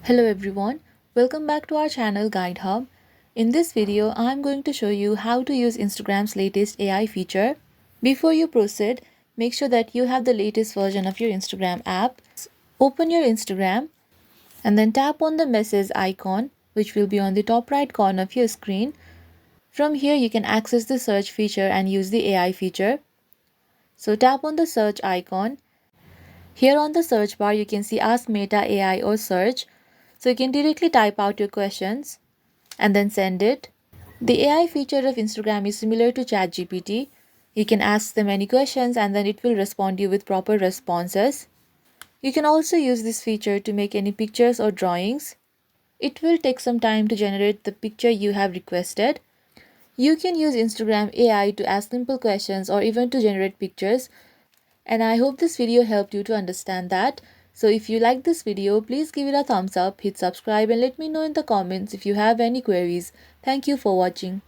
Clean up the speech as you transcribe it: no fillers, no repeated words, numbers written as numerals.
Hello everyone, welcome back to our channel Guide Hub. In this video, I'm going to show you how to use Instagram's latest AI feature. Before you proceed, make sure that you have the latest version of your Instagram app. Open your Instagram and then tap on the message icon, which will be on the top right corner of your screen. From here, you can access the search feature and use the AI feature. So tap on the search icon. Here on the search bar, you can see Ask Meta AI or Search. So you can directly type out your questions and then send it. The AI feature of Instagram is similar to ChatGPT. You can ask them any questions and then it will respond you with proper responses. You can also use this feature to make any pictures or drawings. It will take some time to generate the picture you have requested. You can use Instagram AI to ask simple questions or even to generate pictures. And I hope this video helped you to understand that. So if you like this video, please give it a thumbs up, hit subscribe and let me know in the comments if you have any queries. Thank you for watching.